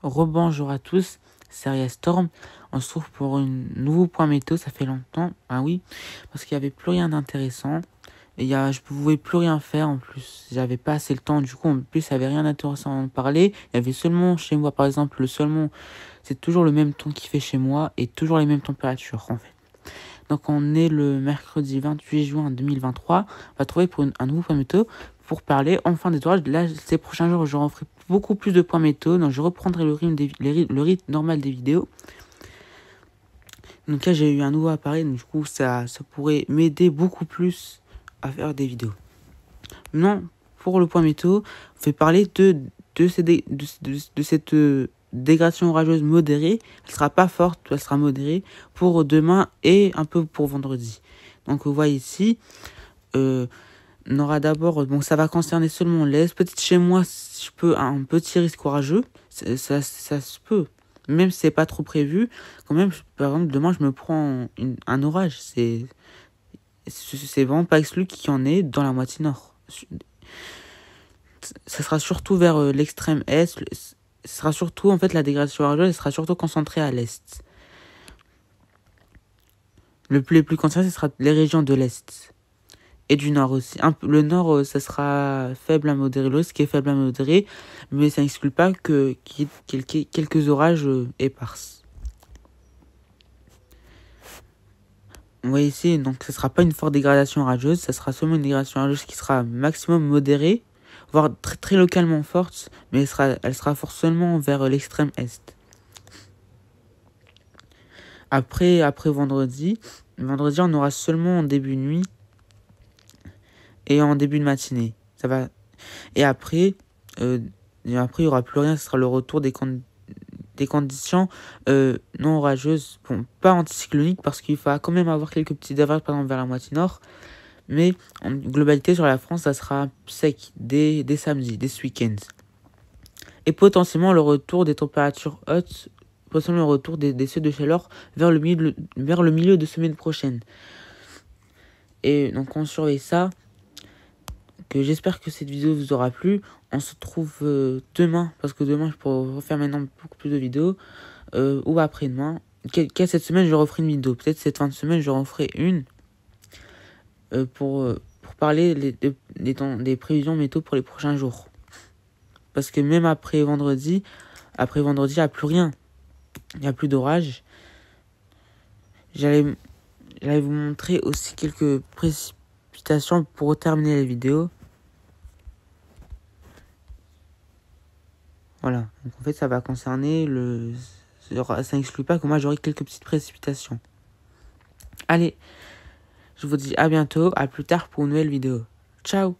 Rebonjour à tous, c'est Ariel Storm. On se trouve pour un nouveau point météo, ça fait longtemps. Ah oui, parce qu'il n'y avait plus rien d'intéressant. Je ne pouvais plus rien faire en plus. J'avais pas assez le temps. Du coup, en plus, il n'y avait rien d'intéressant à en parler. Il y avait seulement chez moi, par exemple, c'est toujours le même temps qu'il fait chez moi et toujours les mêmes températures en fait. Donc, on est le mercredi 28 juin 2023. On va trouver pour un nouveau point météo pour parler enfin des orages. Là, ces prochains jours, je referai beaucoup plus de points météo. Donc, je reprendrai le rythme normal des vidéos. Donc là, j'ai eu un nouveau appareil. Donc, du coup, ça pourrait m'aider beaucoup plus à faire des vidéos. Non, pour le point météo, on fait parler de cette dégradation orageuse modérée. Elle sera pas forte, elle sera modérée pour demain et un peu pour vendredi. Donc, vous voyez ici, on aura d'abord, bon, ça va concerner seulement l'Est. Peut-être chez moi, si je peux, un petit risque orageux. Ça se peut. Même si c'est pas trop prévu, quand même, par exemple, demain, je me prends un orage. C'est vraiment pas exclu qu'il y en ait dans la moitié nord. Ça sera surtout vers l'extrême est. Ce sera surtout, en fait, la dégradation orageuse sera surtout concentrée à l'est. Les plus concerné, ce sera les régions de l'est. Et du nord aussi. Le nord, ça sera faible à modéré. Le risque est faible à modéré. Mais ça n'exclut pas qu'il y ait quelques orages éparses. Vous voyez ici, donc ce ne sera pas une forte dégradation orageuse. Ça sera seulement une dégradation orageuse qui sera maximum modérée, voire très, très localement forte. Mais elle sera forte seulement vers l'extrême est. Après vendredi, on aura seulement en début de nuit et en début de matinée. Ça va. Et après, il n'y aura plus rien. Ce sera le retour des conditions non orageuses. Bon, pas anticycloniques parce qu'il va quand même avoir quelques petits averses par exemple vers la moitié nord. Mais en globalité sur la France, ça sera sec dès samedi, dès ce week-end. Et potentiellement le retour des températures hautes, potentiellement le retour des seuils de chaleur vers le milieu de semaine prochaine. Et donc on surveille ça. Que j'espère que cette vidéo vous aura plu. On se retrouve demain, parce que demain je pourrai refaire maintenant beaucoup plus de vidéos, ou après-demain. Cette semaine je referai une vidéo. Peut-être cette fin de semaine je referai une pour parler des prévisions météo pour les prochains jours. Parce que même après vendredi, il n'y a plus rien. Il n'y a plus d'orage. J'allais vous montrer aussi quelques précipitations pour terminer la vidéo. Voilà. Donc en fait, ça va concerner ça n'exclut pas que moi j'aurai quelques petites précipitations. Allez, je vous dis à bientôt, à plus tard pour une nouvelle vidéo. Ciao!